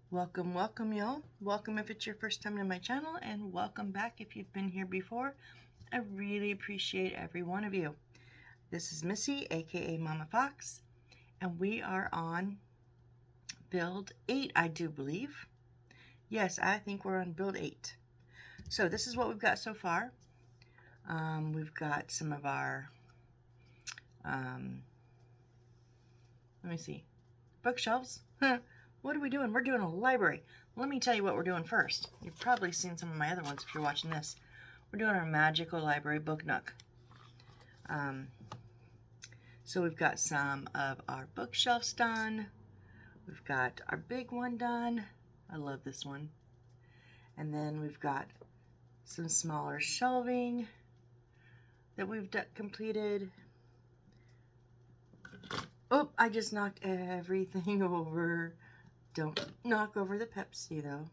Welcome, welcome, y'all. Welcome if it's your first time to my channel, and welcome back if you've been here before. I really appreciate every one of you. This is Missy, aka Mama Fox, and we are on build 8, I do believe. Yes, I think we're on build 8. So this is what we've got so far. We've got some of our, let me see, bookshelves. What are we doing? We're doing a library. Let me tell you what we're doing first. You've probably seen some of my other ones if you're watching this. We're doing our magical library book nook. So we've got some of our bookshelves done. We've got our big one done. I love this one. And then we've got some smaller shelving that we've completed. Oh, I just knocked everything over. Don't knock over the Pepsi, though.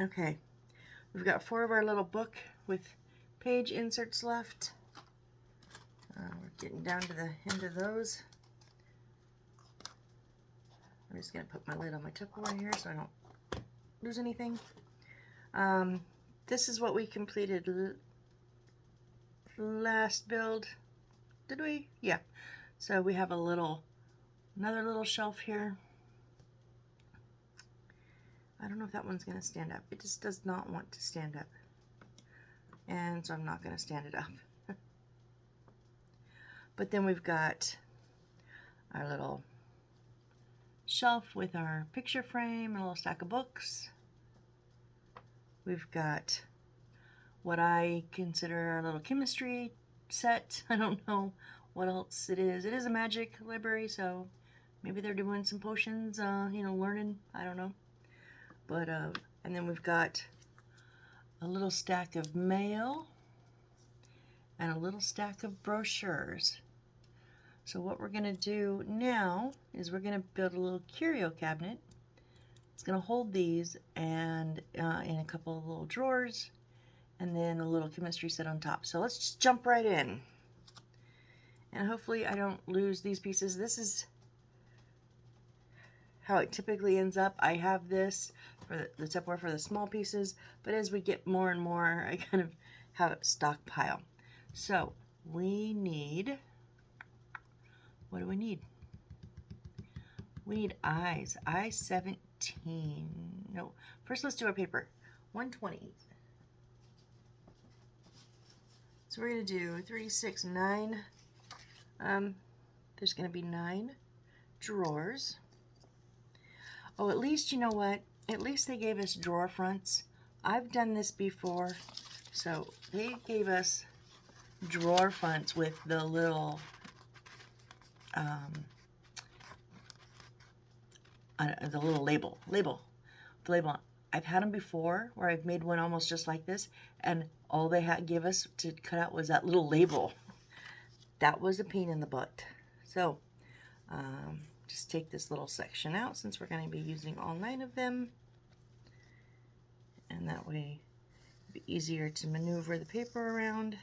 Okay, we've got 4 of our little book with page inserts left. We're getting down to the end of those. I'm just going to put my lid on my Tupperware here so I don't lose anything. This is what we completed last build. Did we? Yeah. So we have another little shelf here. I don't know if that one's going to stand up. It just does not want to stand up. And so I'm not going to stand it up. But then we've got our little shelf with our picture frame and a little stack of books. We've got what I consider our little chemistry set. I don't know what else it is. It is a magic library, so maybe they're doing some potions, learning. I don't know. But, and then we've got a little stack of mail and a little stack of brochures. So what we're going to do now is we're going to build a little curio cabinet. It's going to hold these and in a couple of little drawers, and then a little chemistry set on top. So let's just jump right in. And hopefully I don't lose these pieces. This is how it typically ends up. I have this for the Tupperware for the small pieces, but as we get more and more, I kind of have it stockpile. So we need, what do we need? We need eyes. I-17. No, first let's do our paper. 120. So we're going to do 3, 6, 9. There's going to be 9 drawers. Oh, at least, you know what? At least they gave us drawer fronts. I've done this before. So they gave us drawer fronts with the little label. The label. I've had them before where I've made one almost just like this, and all they had give us to cut out was that little label. That was a pain in the butt. So just take this little section out since we're going to be using all 9 of them, and that way it'll be easier to maneuver the paper around.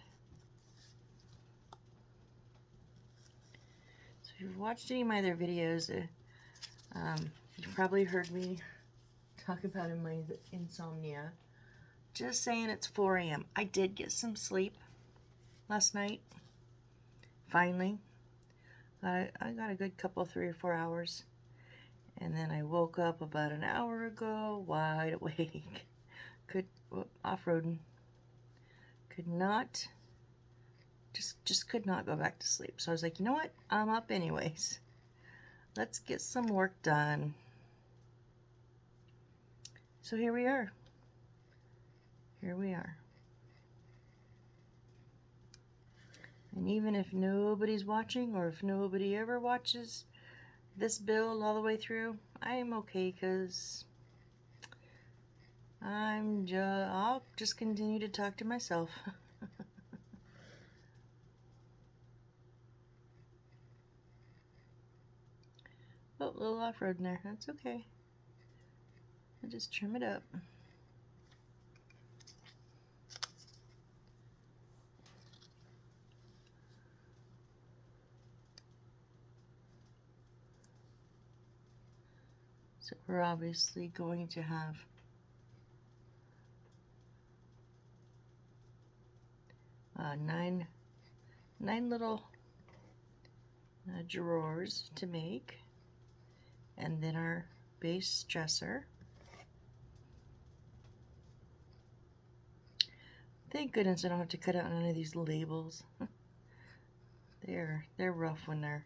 So if you've watched any of my other videos, you've probably heard me talk about in my insomnia. Just saying, it's 4 a.m. I did get some sleep last night. Finally. I got a good couple, 3 or 4 hours. And then I woke up about an hour ago, wide awake. Off-roading. Could not, just could not go back to sleep. So I was like, you know what? I'm up anyways. Let's get some work done. So here we are. Here we are. And even if nobody's watching, or if nobody ever watches this build all the way through, I am okay, because I'll just continue to talk to myself. Oh, a little off-road in there. That's okay. I'll just trim it up. So we're obviously going to have nine little drawers to make, and then our base dresser. Thank goodness I don't have to cut out none of these labels. They're rough when they're.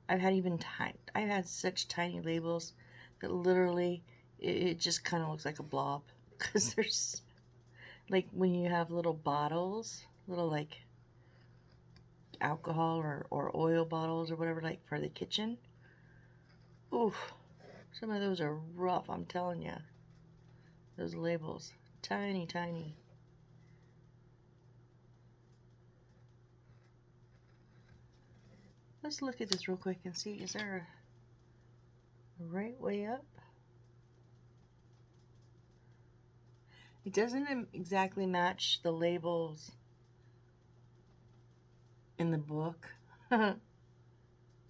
I've had such tiny labels that literally it just kind of looks like a blob, because there's like when you have little bottles, little like alcohol or oil bottles or whatever, like for the kitchen. Oof, some of those are rough, I'm telling you. Those labels, tiny, tiny. Let's look at this real quick and see, is there a right way up? It doesn't exactly match the labels in the book. But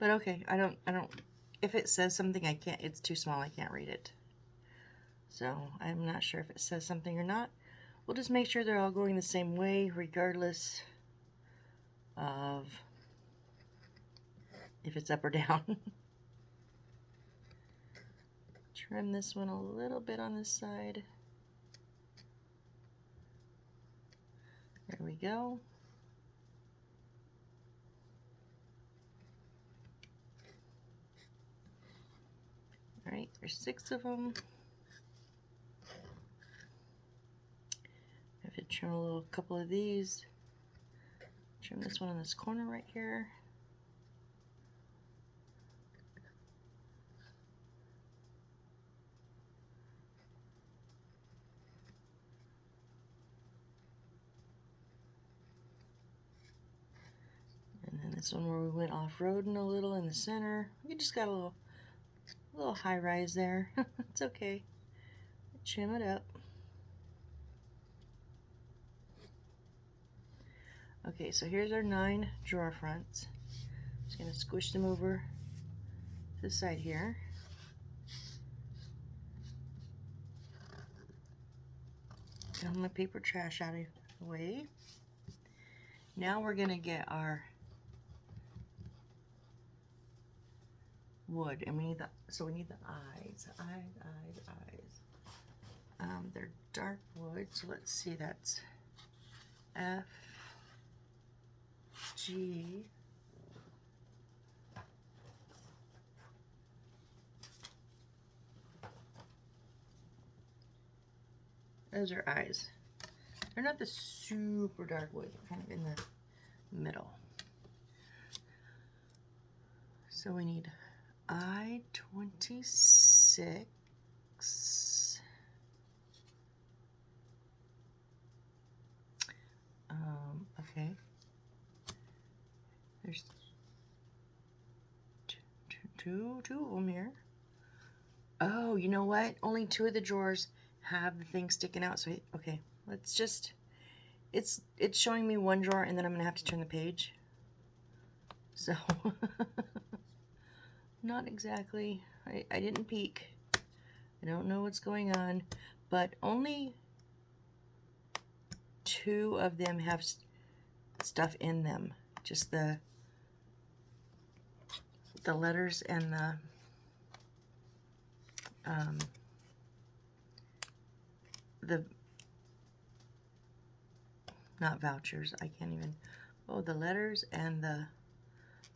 okay, I don't, if it says something, I can't, it's too small, I can't read it. So I'm not sure if it says something or not. We'll just make sure they're all going the same way, regardless of if it's up or down. Trim this one a little bit on this side. There we go. All right, there's 6 of them. I have to trim a couple of these. Trim this one in this corner right here. And then this one where we went off-roading a little in the center. We just got a little high rise there. It's okay. Trim it up. Okay, so here's our 9 drawer fronts. Just gonna squish them over to the side here. Get all my paper trash out of the way. Now we're gonna get our wood, and we need the eyes. They're dark wood, so let's see, that's F, G, those are eyes. They're not the super dark wood, they're kind of in the middle. So we need I-26. Okay. There's two of them here. Oh, you know what? Only 2 of the drawers have the thing sticking out. So, okay, let's just, it's showing me 1 drawer, and then I'm going to have to turn the page. So, not exactly, I didn't peek. I don't know what's going on, but only 2 of them have stuff in them. Just the letters and the not vouchers, I can't even, oh, the letters and the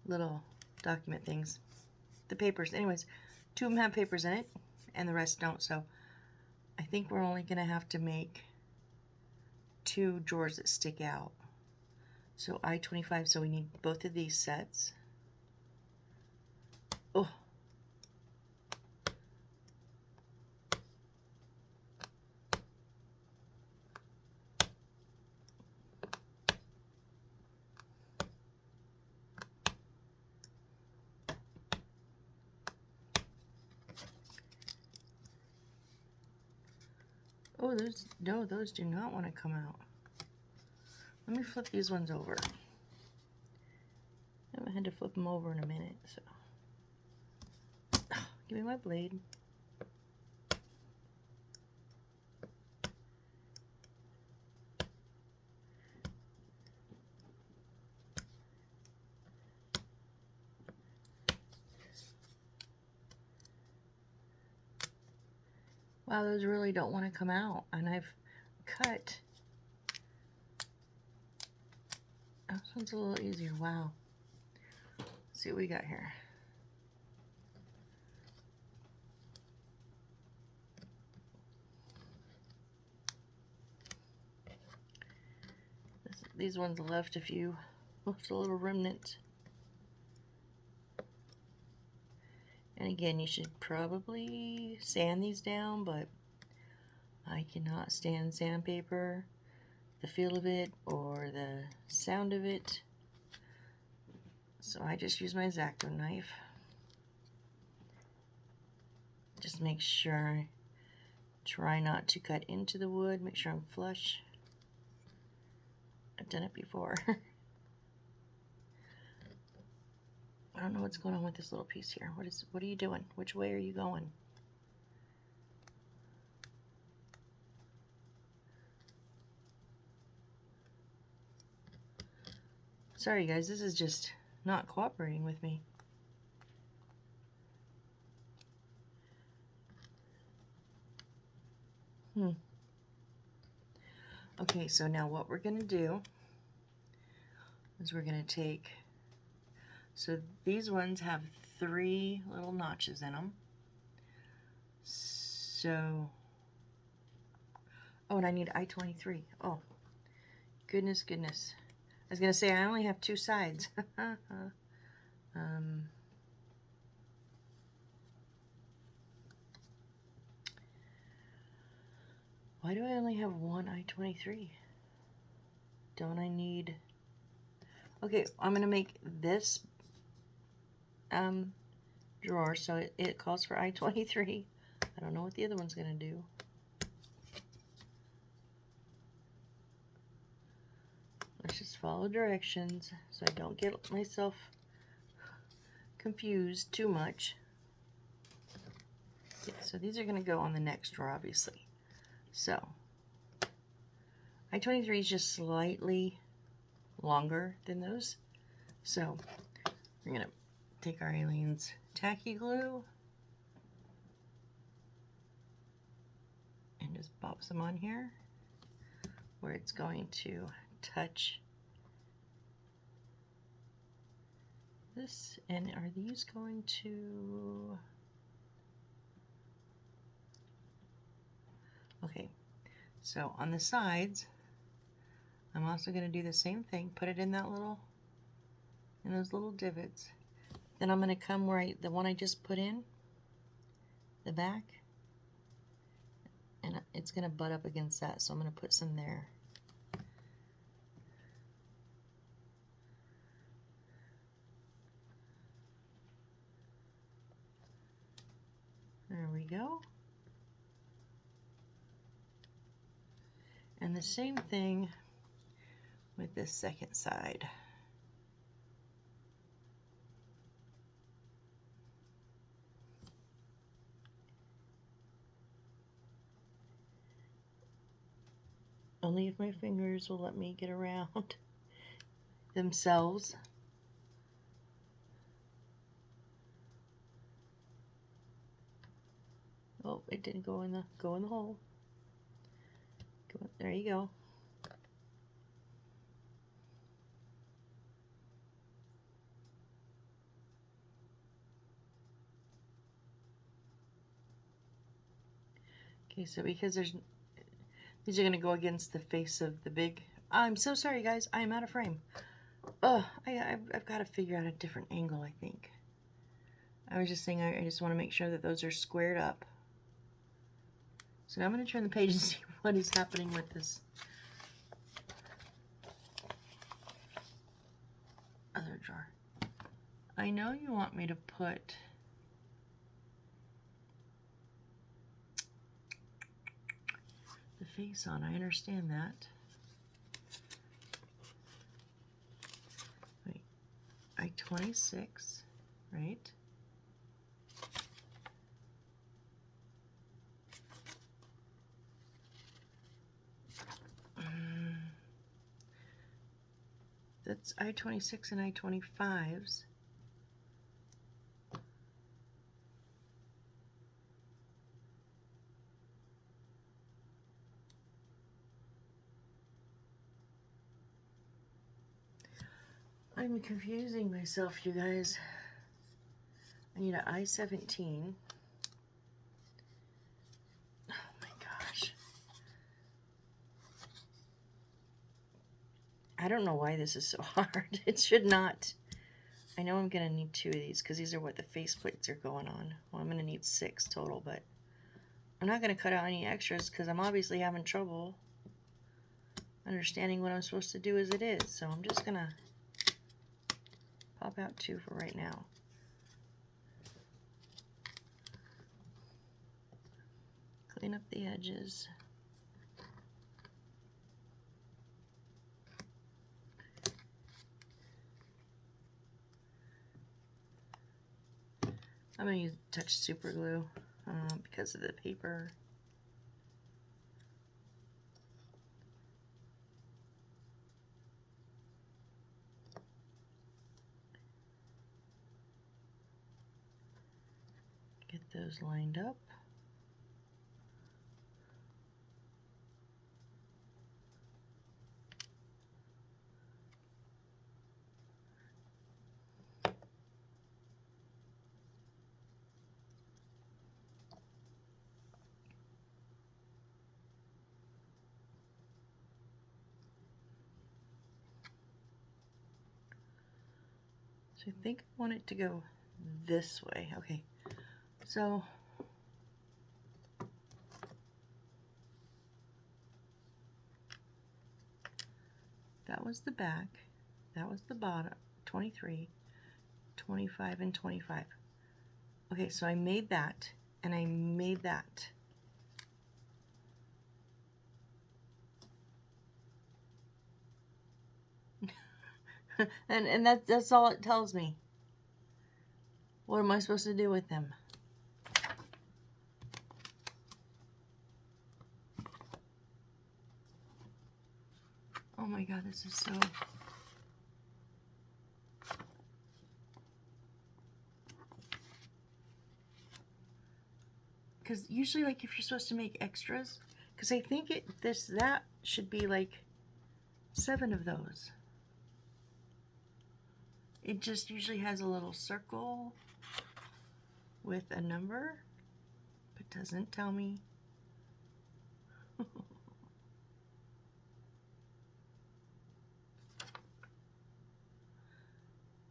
little document things, the papers. Anyways, 2 of them have papers in it and the rest don't, so I think we're only gonna have to make 2 drawers that stick out. So I-25, so we need both of these sets. Oh, oh, those do not want to come out. Let me flip these ones over. I haven't had to flip them over in a minute, so. Oh, give me my blade. Wow, those really don't want to come out. And I've cut. Oh, this one's a little easier. Wow. Let's see what we got here. These ones left a few, left a little remnant. And again, you should probably sand these down, but I cannot stand sandpaper, the feel of it, or the sound of it. So I just use my X-Acto knife. Just make sure, try not to cut into the wood, make sure I'm flush. I've done it before. I don't know what's going on with this little piece here. What are you doing? Which way are you going? Sorry guys, this is just not cooperating with me. Okay, so now what we're going to do is we're going to take, so these ones have 3 little notches in them. So, oh, and I need I-23. Oh, goodness. I was going to say I only have 2 sides. Why do I only have 1 I-23? Don't I need... Okay, I'm going to make this drawer so it calls for I-23. I don't know what the other one's going to do. Let's just follow directions so I don't get myself confused too much. Yeah, so these are going to go on the next drawer, obviously. So, I-23 is just slightly longer than those. So, we're going to take our Aleene's tacky glue and just pop some on here where it's going to touch this. And are these going to... Okay, so on the sides, I'm also going to do the same thing. Put it in that little, in those little divots. Then I'm going to come where the one I just put in, the back, and it's going to butt up against that. So I'm going to put some there. There we go. And the same thing with this second side. Only if my fingers will let me get around themselves. Oh, it didn't go in the hole. There you go. Okay, so because these are going to go against the face of the big... I'm so sorry, guys. I am out of frame. Oh, I've got to figure out a different angle, I think. I was just saying I just want to make sure that those are squared up. So now I'm going to turn the page and see what is happening with this other drawer. I know you want me to put the face on. I understand that. Wait, I-26, right? That's I-26 and I-25s. I'm confusing myself, you guys. I need an I-17. Oh my gosh. I don't know why this is so hard. It should not. I know I'm going to need 2 of these because these are what the face plates are going on. Well, I'm going to need 6 total, but I'm not going to cut out any extras because I'm obviously having trouble understanding what I'm supposed to do as it is. So I'm just going to pop out 2 for right now. Clean up the edges. I'm going to use Touch Super Glue because of the paper. Get those lined up. So I think I want it to go this way. Okay, so that was the back, that was the bottom, 23, 25, and 25. Okay, so I made that, and I made that. and that's all it tells me. What am I supposed to do with them? Oh my god, this is so... Because usually, like, if you're supposed to make extras, because I think that should be like 7 of those. It just usually has a little circle with a number, but doesn't tell me.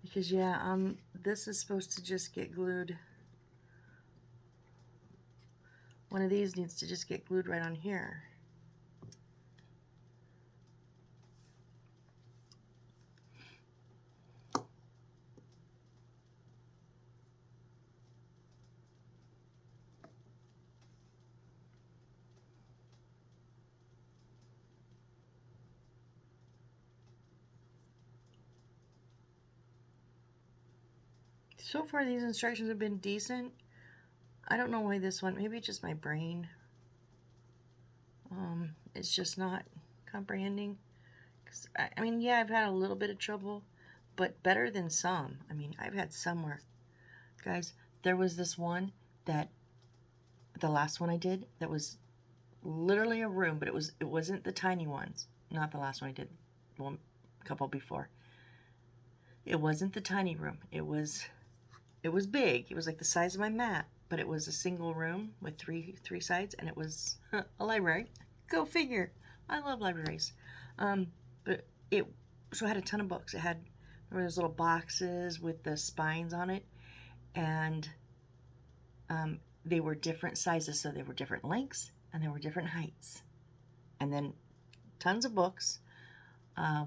Because yeah, this is supposed to just get glued. One of these needs to just get glued right on here. So far these instructions have been decent. I don't know why this one, maybe it's just my brain. It's just not comprehending. 'Cause I mean, yeah, I've had a little bit of trouble, but better than some. I mean, I've had some where, guys, there was this one that, the last one I did, that was literally a room, but it wasn't the tiny ones. Not the last one I did, one, a couple before. It wasn't the tiny room. It was big. It was like the size of my mat, but it was a single room with three sides, and it was a library. Go figure. I love libraries. But it had a ton of books. It had, remember those little boxes with the spines on it, and they were different sizes, so they were different lengths and they were different heights, and then tons of books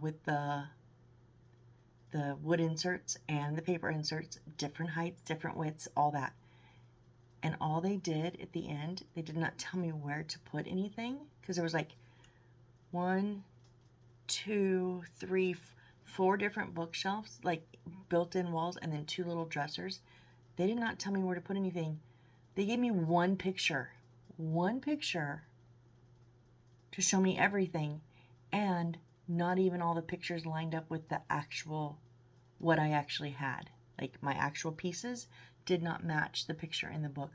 with the wood inserts and the paper inserts, different heights, different widths, all that. And all they did at the end, they did not tell me where to put anything, because there was like 1, 2, 3, 4 different bookshelves, like built-in walls, and then 2 little dressers. They did not tell me where to put anything. They gave me one picture to show me everything, and not even all the pictures lined up with the actual, what I actually had. Like my actual pieces did not match the picture in the book.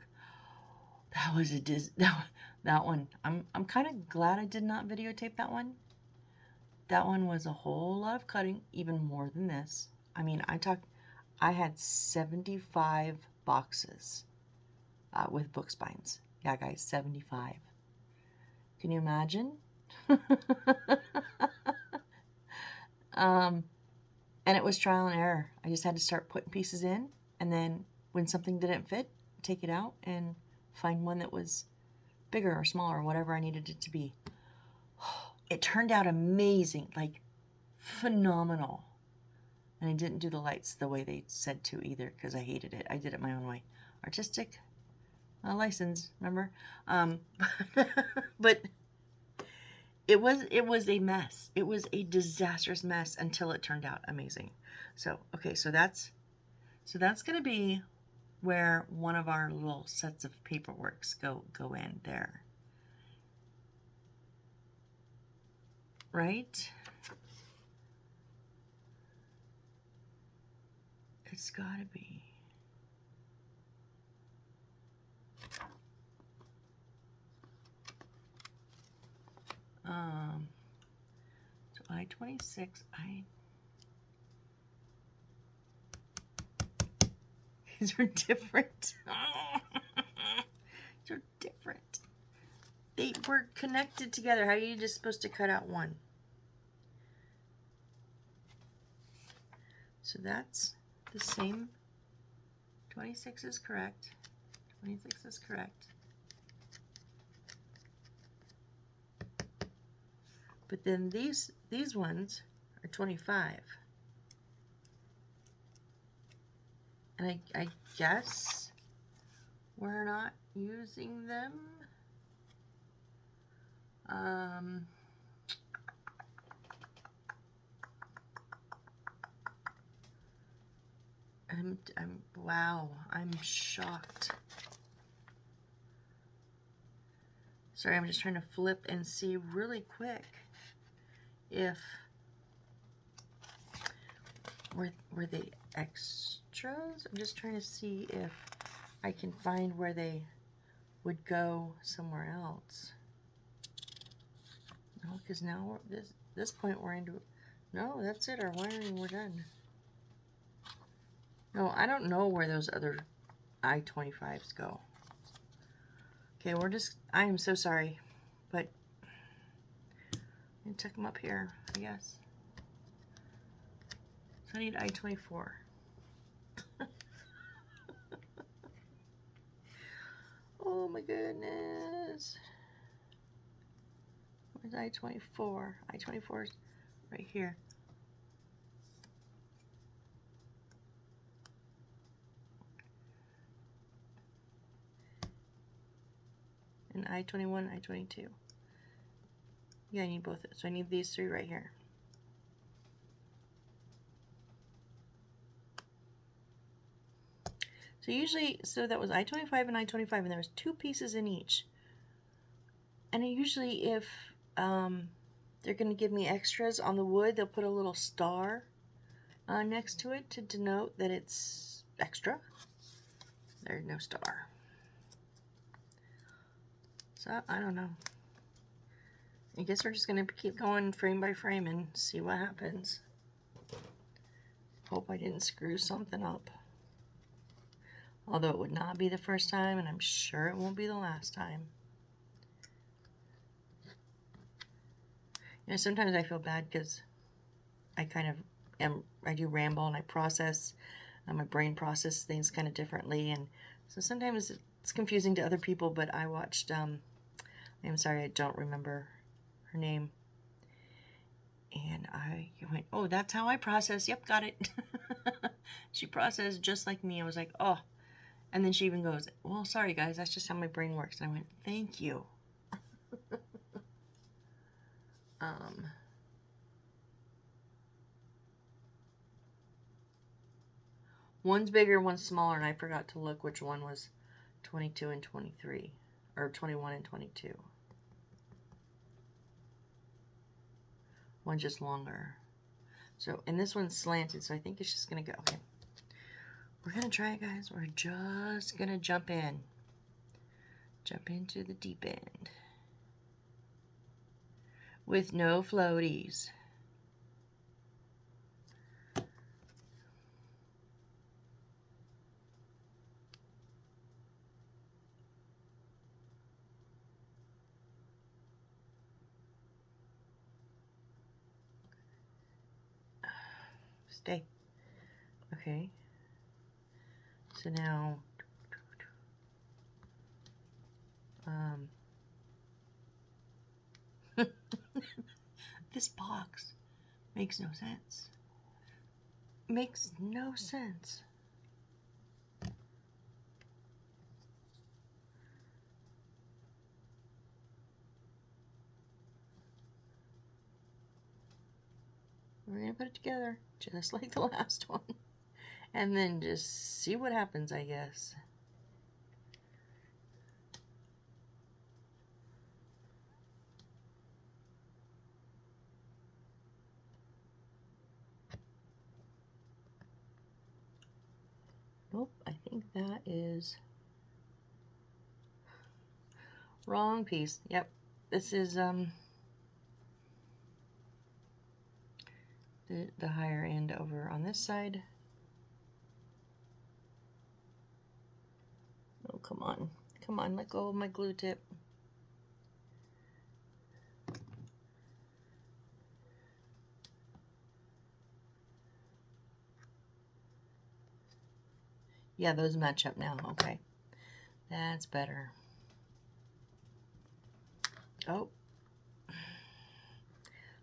That was that one. I'm kind of glad I did not videotape that one. That one was a whole lot of cutting, even more than this. I mean, I had 75 boxes with book spines. Yeah, guys, 75. Can you imagine? And it was trial and error. I just had to start putting pieces in, and then when something didn't fit, take it out and find one that was bigger or smaller, or whatever I needed it to be. It turned out amazing, like phenomenal. And I didn't do the lights the way they said to either, because I hated it. I did it my own way. Artistic license, remember? But it was a mess. It was a disastrous mess until it turned out amazing. So okay, so that's gonna be where one of our little sets of paperworks go in there. Right? It's gotta be. So I-26, these are different. These are different. They were connected together. How are you just supposed to cut out one? So that's the same. 26 is correct. 26 is correct. But then these ones are 25. And I guess we're not using them. Wow, I'm shocked. Sorry, I'm just trying to flip and see really quick if were they extras. I'm just trying to see if I can find where they would go somewhere else. No, because now this point we're into. No, that's it. Our wiring, we're done. No, I don't know where those other I-25s go. Okay, I am so sorry, but I took them up here, I guess. So I need I-24. Oh my goodness. Where's I-24? I-24 is right here. And I-21, I-22. Yeah, I need both. So I need these three right here. So usually, so that was I-25 and I-25, and there was 2 pieces in each. And usually if they're going to give me extras on the wood, they'll put a little star next to it to denote that it's extra. There's no star. So, I don't know. I guess we're just going to keep going frame by frame and see what happens. Hope I didn't screw something up. Although it would not be the first time, and I'm sure it won't be the last time. You know, sometimes I feel bad because I kind of I do ramble and I process, my brain processes things kind of differently, and so sometimes it's confusing to other people, but I watched, I'm sorry, I don't remember her name, and I went, oh, that's how I process, yep, got it. She processed just like me. I was like, oh, and then she even goes, well, sorry guys, that's just how my brain works, and I went, thank you. One's bigger, one's smaller, and I forgot to look which one was 22 and 23, or 21 and 22. One's just longer. So, and this one's slanted, so I think it's just going to go. Okay. We're going to try it, guys. We're just going to jump in. Jump into the deep end. With no floaties. Stay. Okay. So now, this box makes no sense. Makes no sense. We're gonna put it together just like the last one, and then just see what happens, I guess. Nope, I think that is wrong piece. Yep, this is the higher end over on this side. Oh, come on. Come on, let go of my glue tip. Yeah, those match up now. Okay. That's better. Oh.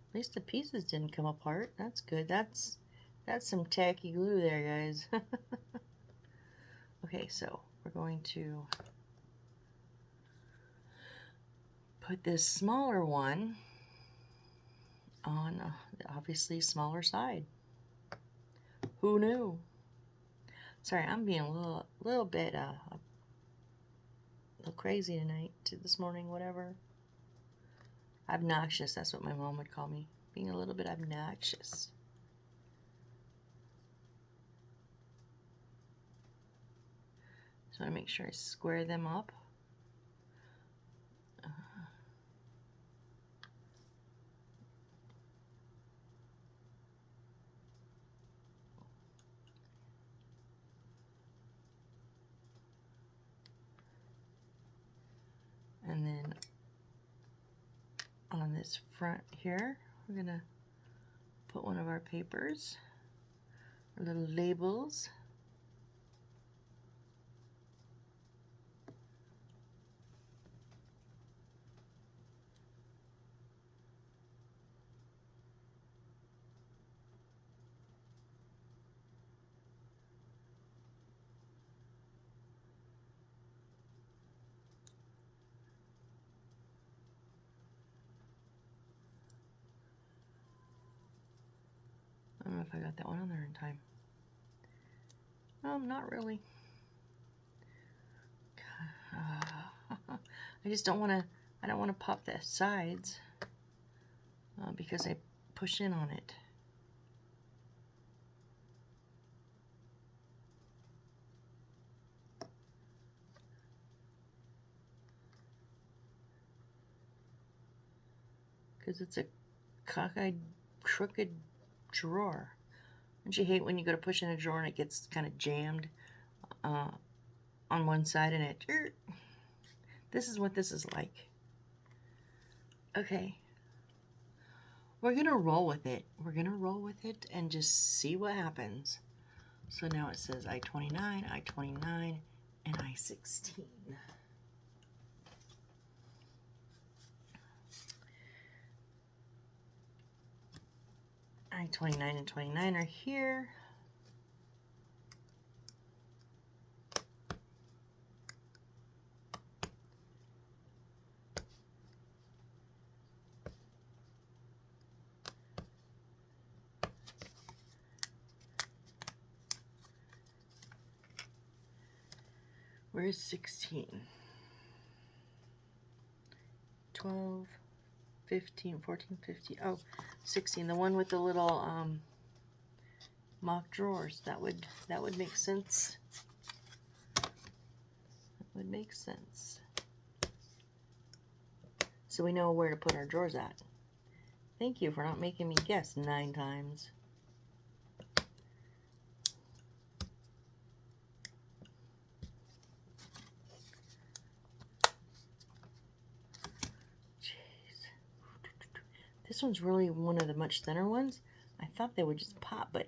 At least the pieces didn't come apart. That's good. That's some tacky glue there, guys. Okay, so we're going to put this smaller one on the obviously smaller side. Who knew? Sorry, I'm being a little bit crazy tonight, this morning, whatever. Obnoxious, that's what my mom would call me. Being a little bit obnoxious. So I want to make sure I square them up. And then on this front here, we're going to put one of our papers, our little labels. I don't know if I got that one on there in time. Not really. I just don't want to, I don't want to pop the sides because I push in on it. Because it's a cockeyed, crooked drawer. Don't you hate when you go to push in a drawer and it gets kind of jammed on one side and it... This is what this is like. Okay. We're going to roll with it. We're going to roll with it and just see what happens. So now it says I-29, I-29, and I-16. I-29 and 29 are here. Where's 16? 12, 15, 14, 15. Oh, 16. The one with the little mock drawers. That would make sense. That would make sense. So we know where to put our drawers at. Thank you for not making me guess 9 times. This one's really one of the much thinner ones. I thought they would just pop, but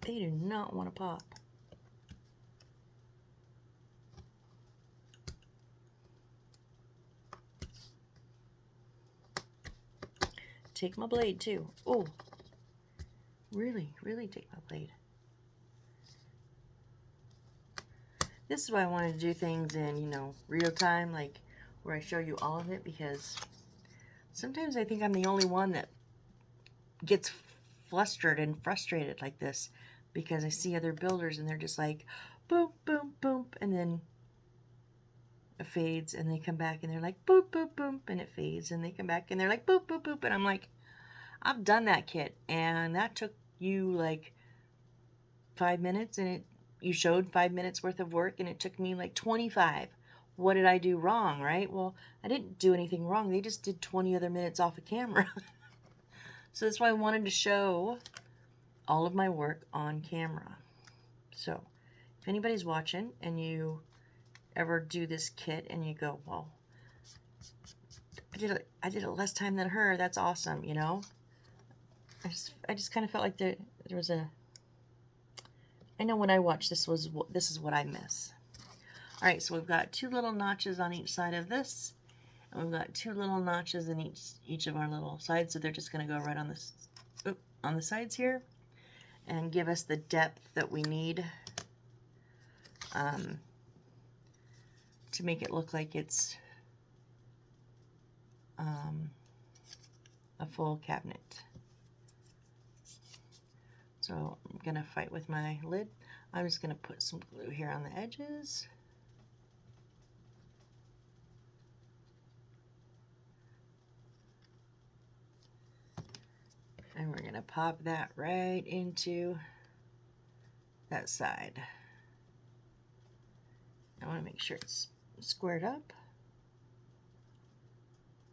They do not want to pop. Take my blade too. Oh, really, really take my blade. This is why I wanted to do things in, you know, real time, like where I show you all of it, because sometimes I think I'm the only one that gets flustered and frustrated like this, because I see other builders and they're just like, boom, boom, boom, and then it fades, and they come back and they're like, boop, boop, boop, and it fades, and they come back and they're like, boop, boop, boop, and I'm like, I've done that kit, and that took you like 5 minutes, and you showed 5 minutes worth of work, and it took me like 25. What did I do wrong, right? Well, I didn't do anything wrong. They just did 20 other minutes off of camera. So that's why I wanted to show all of my work on camera. So if anybody's watching and you ever do this kit and you go, well, I did it less time than her, that's awesome, you know? I just kind of felt like there was a, I know when I watch this is what I miss. All right, so we've got 2 little notches on each side of this, and we've got 2 little notches in each of our little sides, so they're just going to go right on this on the sides here and give us the depth that we need to make it look like it's a full cabinet. So I'm going to fight with my lid. I'm just going to put some glue here on the edges. And we're going to pop that right into that side. I want to make sure it's squared up.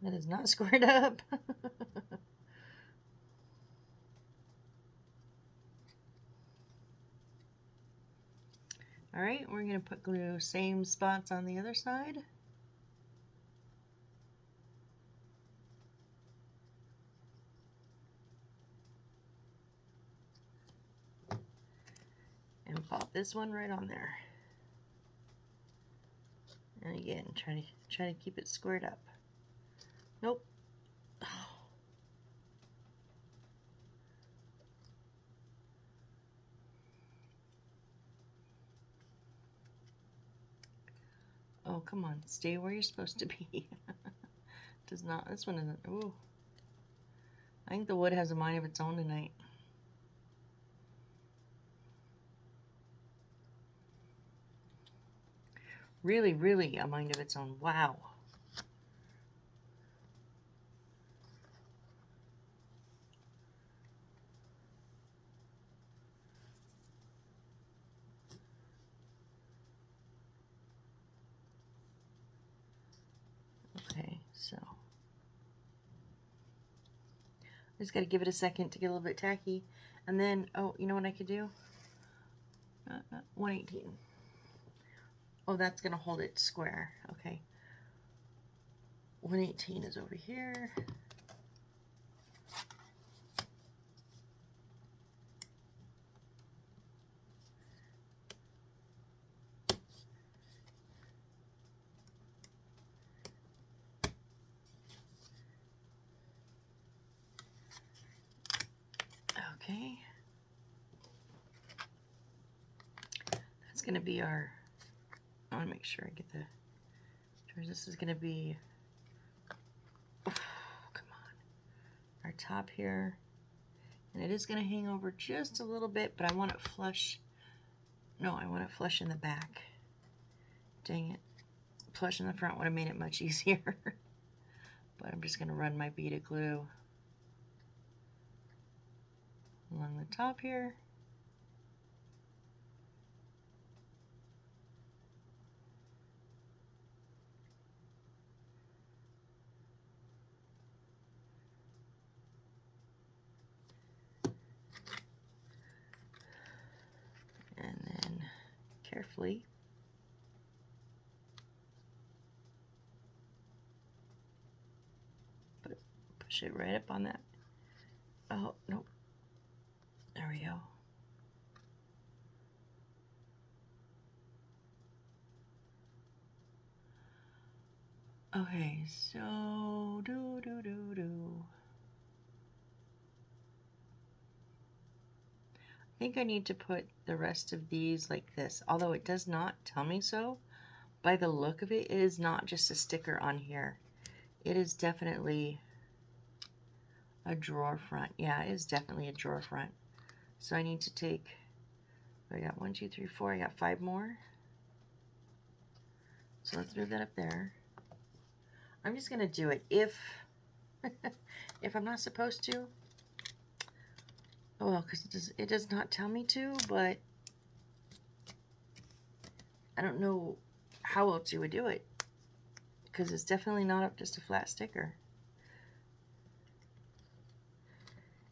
That is not squared up. All right, we're going to put glue same spots on the other side. And pop this one right on there. And again, try to keep it squared up. Nope. Oh, come on, stay where you're supposed to be. Does not, this one isn't, ooh. I think the wood has a mind of its own tonight. Really, really a mind of its own. Wow. Okay, so I just got to give it a second to get a little bit tacky. And then, oh, you know what I could do? 118. Oh, that's going to hold it square. Okay. 118 is over here. Okay. That's going to be our, I want to make sure I get the, this is going to be, oh, come on, our top here. And it is going to hang over just a little bit, but I want it flush. No, I want it flush in the back. Dang it. Flush in the front would have made it much easier. But I'm just going to run my bead of glue along the top here. And then carefully push it right up on that. Oh, nope. There we go. Okay, so I think I need to put the rest of these like this, although it does not tell me so. By the look of it, it is not just a sticker on here. It is definitely a drawer front. Yeah, it is definitely a drawer front. So I need to take, I got 1, 2, 3, 4, I got 5 more. So let's move that up there. I'm just gonna do it if if I'm not supposed to. Oh well, because it does not tell me to, but I don't know how else you would do it, because it's definitely not just a flat sticker.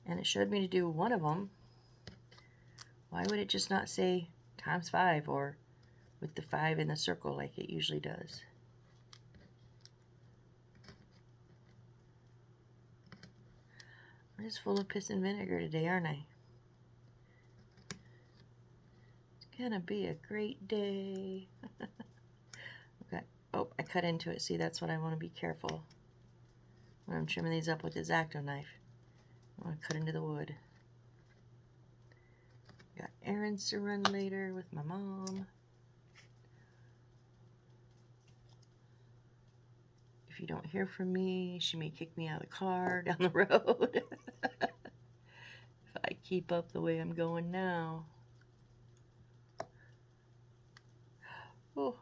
And it showed me to do one of them. Why would it just not say ×5 or with the 5 in the circle like it usually does? I'm just full of piss and vinegar today, aren't I? It's gonna be a great day. Okay. Oh, I cut into it. See, that's what I want to be careful when I'm trimming these up with this X-Acto knife. I want to cut into the wood. Got errands to run later with my mom. If you don't hear from me, she may kick me out of the car down the road. If I keep up the way I'm going now. Oh.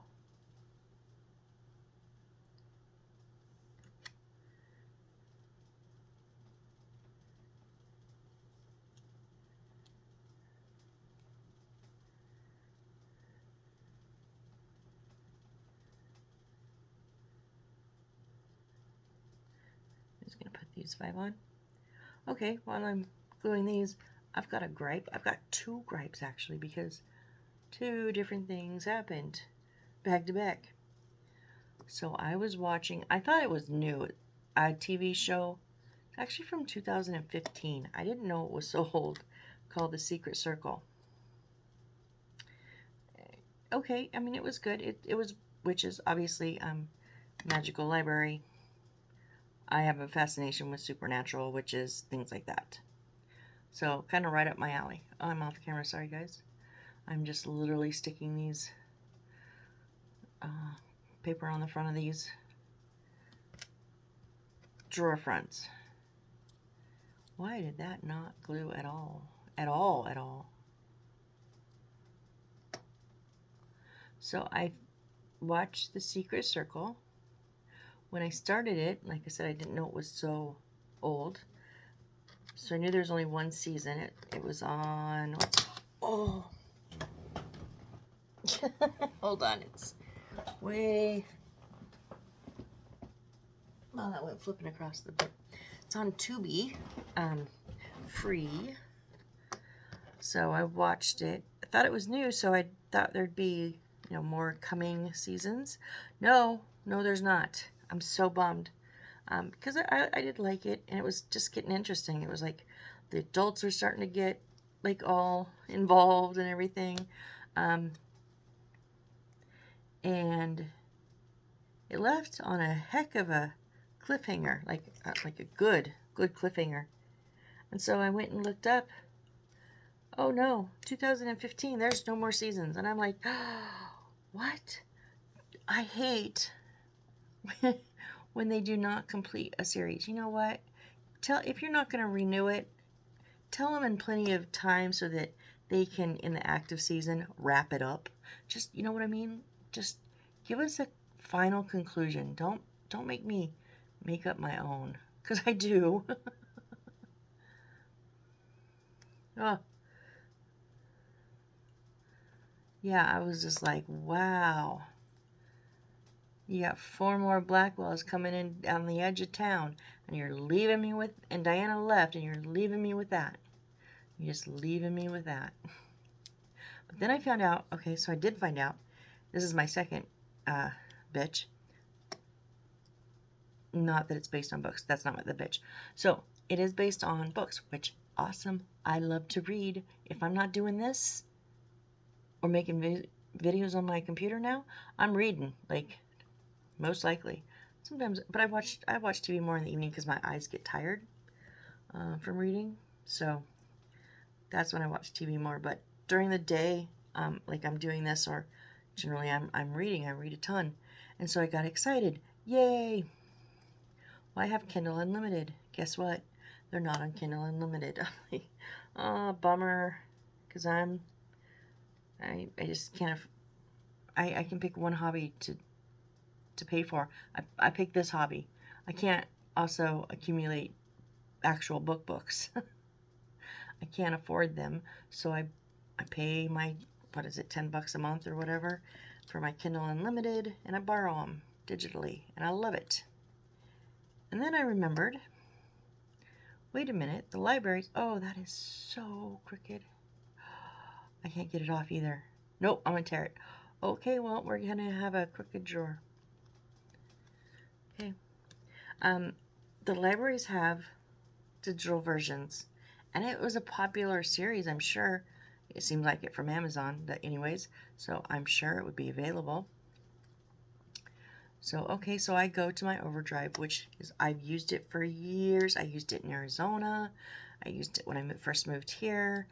I'm just going to put these 5 on. Okay, while I'm gluing these, I've got a gripe. I've got 2 gripes actually, because 2 different things happened back to back. So I was watching, I thought it was new, a TV show. It's actually from 2015. I didn't know it was so old, called The Secret Circle. Okay, I mean, it was good. It was witches, obviously, magical library. I have a fascination with supernatural, witches, things like that. So, kind of right up my alley. Oh, I'm off camera, sorry guys. I'm just literally sticking these paper on the front of these drawer fronts. Why did that not glue at all? At all. So I watched The Secret Circle. When I started it, like I said, I didn't know it was so old. So I knew there was only 1 season. It was on, oh. Hold on, it's way, well, that went flipping across the book. It's on Tubi, free. So I watched it. I thought it was new, so I thought there'd be, more coming seasons. No, there's not. I'm so bummed. Because I did like it, and it was just getting interesting. It was like the adults are starting to get like all involved and everything. And it left on a heck of a cliffhanger, like a good cliffhanger. And so I went and looked up. Oh no, 2015, there's no more seasons. And I'm like, oh, what? I hate when they do not complete a series. You know what? If you're not going to renew it, tell them in plenty of time so that they can, in the active season, wrap it up. Just, you know what I mean? Just give us a final conclusion. Don't make me make up my own, because I do. Oh. Yeah, I was just like, wow. You got 4 more Blackwells coming in on the edge of town, and you're leaving me with, and Diana left, and you're leaving me with that. You're just leaving me with that. But then I found out, okay, so I did find out, this is my second bitch. Not that it's based on books. That's not the bitch. So it is based on books, which, awesome. I love to read. If I'm not doing this or making videos on my computer now, I'm reading, like, most likely. Sometimes, but I watch TV more in the evening because my eyes get tired from reading. So that's when I watch TV more. But during the day, like I'm doing this, or generally I'm reading. I read a ton, and so I got excited. Yay! Well, I have Kindle Unlimited. Guess what? They're not on Kindle Unlimited. Oh, bummer, because I just can't. I can pick one hobby to pay for. I picked this hobby. I can't also accumulate actual books. I can't afford them, so I pay my, what is it, $10 a month or whatever for my Kindle Unlimited, and I borrow them digitally, and I love it. And then I remembered, wait a minute, the libraries, oh, that is so crooked. I can't get it off either. Nope, I'm gonna tear it. Okay, well, we're gonna have a crooked drawer. Okay. The libraries have digital versions, and it was a popular series, I'm sure. It seems like it from Amazon, anyways, so I'm sure it would be available. So, okay, so I go to my Overdrive, which is, I've used it for years. I used it in Arizona. I used it when I first moved here,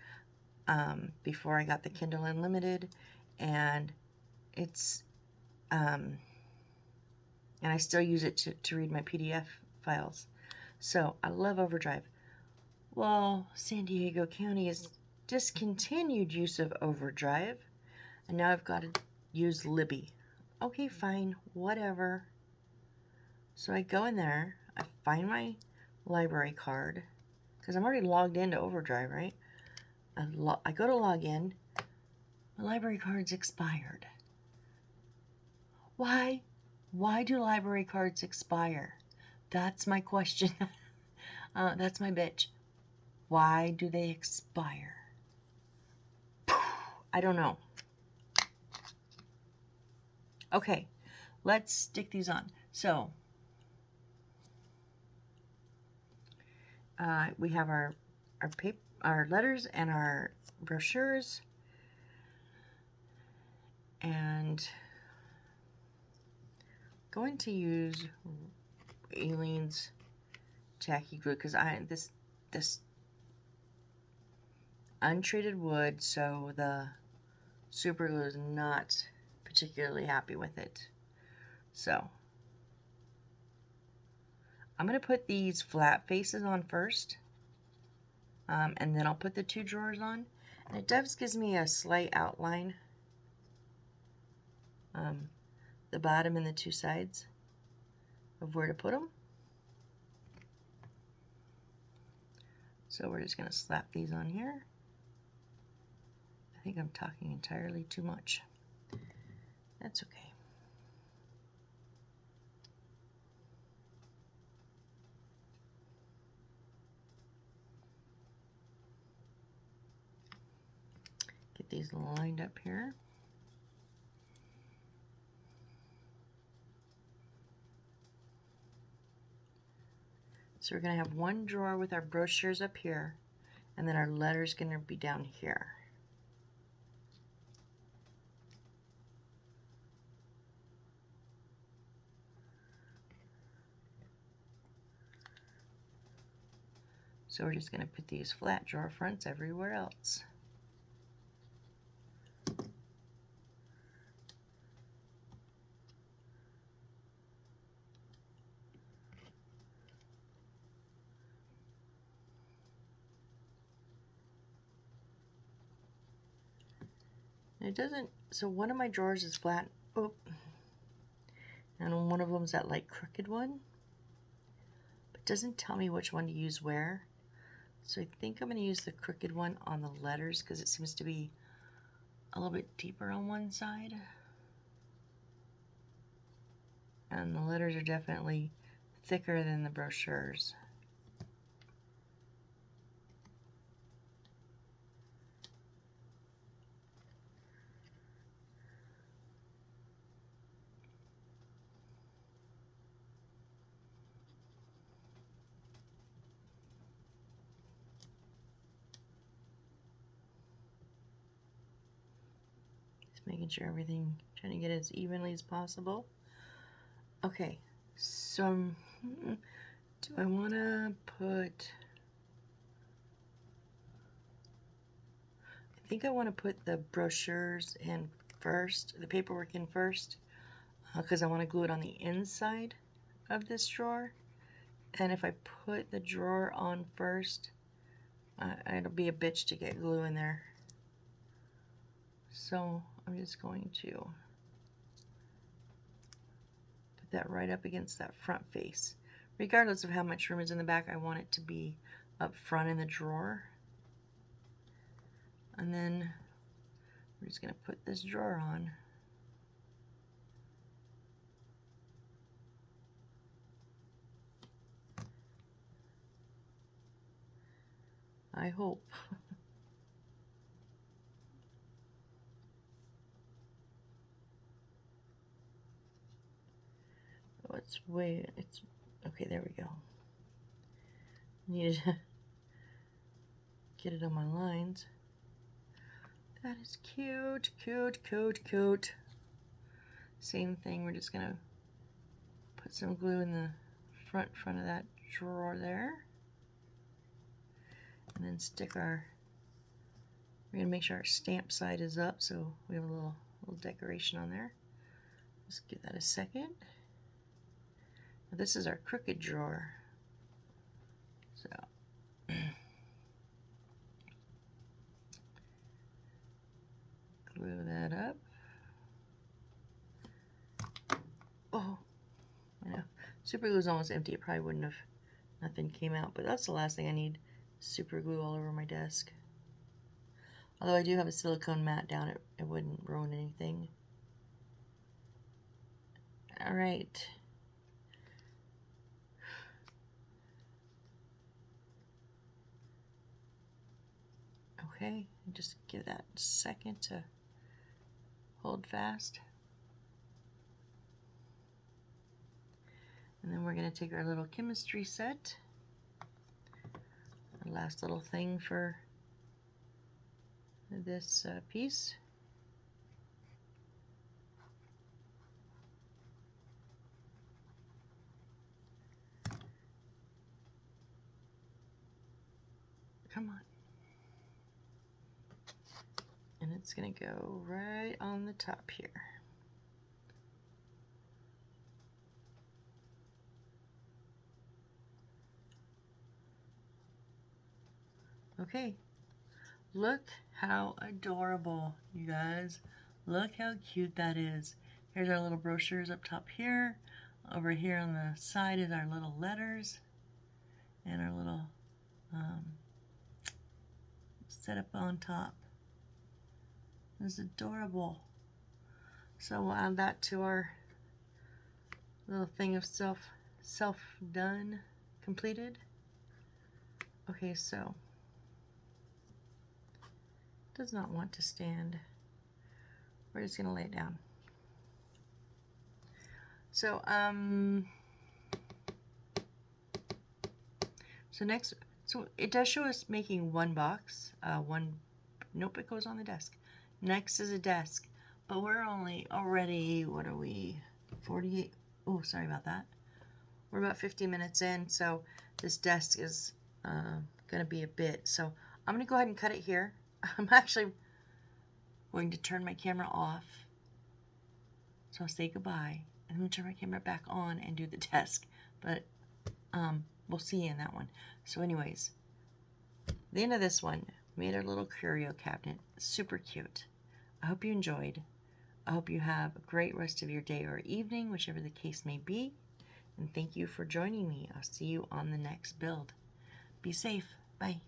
before I got the Kindle Unlimited, and it's, and I still use it to read my PDF files. So, I love Overdrive. Well, San Diego County has discontinued use of Overdrive, and now I've got to use Libby. Okay, fine, whatever. So I go in there, I find my library card, because I'm already logged into Overdrive, right? I go to log in, my library card's expired. Why? Why do library cards expire? That's my question. That's my bitch. Why do they expire? I don't know. Okay, let's stick these on. So, we have our letters and our brochures, and going to use Aleene's tacky glue because this untreated wood, so the super glue is not particularly happy with it. So I'm going to put these flat faces on first, and then I'll put the two drawers on, and it does gives me a slight outline, the bottom and the two sides of where to put them. So we're just going to slap these on here. I think I'm talking entirely too much. That's okay. Get these lined up here. So we're going to have one drawer with our brochures up here, and then our letters going to be down here. So we're just going to put these flat drawer fronts everywhere else. It doesn't, so one of my drawers is flat, oh, and one of them's that like crooked one, but it doesn't tell me which one to use where. So I think I'm going to use the crooked one on the letters because it seems to be a little bit deeper on one side. And the letters are definitely thicker than the brochures. Making sure everything, trying to get it as evenly as possible. Okay, some, do I want to put, I think I want to put the brochures in first, the paperwork in first, because I want to glue it on the inside of this drawer. And if I put the drawer on first, it'll be a bitch to get glue in there. So I'm just going to put that right up against that front face. Regardless of how much room is in the back, I want it to be up front in the drawer. And then we're just going to put this drawer on. I hope. Oh, it's okay, there we go. Need to get it on my lines. That is cute, cute, cute, cute. Same thing, we're just gonna put some glue in the front of that drawer there. And then stick we're gonna make sure our stamp side is up so we have a little decoration on there. Just give that a second. Now this is our crooked drawer. So glue that up. Oh, I know. Super glue is almost empty. It probably wouldn't have, nothing came out, but that's the last thing I need. Super glue all over my desk. Although I do have a silicone mat down, it wouldn't ruin anything. All right. Okay, just give that a second to hold fast. And then we're going to take our little chemistry set. Our last little thing for this piece. Come on. And it's going to go right on the top here. Okay, look how adorable, you guys. Look how cute that is. Here's our little brochures up top here. Over here on the side is our little letters and our little setup on top. It's adorable. So we'll add that to our little thing of self done, completed. Okay, so does not want to stand. We're just gonna lay it down. So next, so it does show us making one box, nope, it goes on the desk. Next is a desk, but we're already, what are we, 48, oh, sorry about that. We're about 50 minutes in, so this desk is gonna be a bit. So I'm gonna go ahead and cut it here. I'm actually going to turn my camera off. So I'll say goodbye. And I'm going to turn my camera back on and do the desk. But we'll see you in that one. So anyways, the end of this one, made our little curio cabinet. Super cute. I hope you enjoyed. I hope you have a great rest of your day or evening, whichever the case may be. And thank you for joining me. I'll see you on the next build. Be safe. Bye.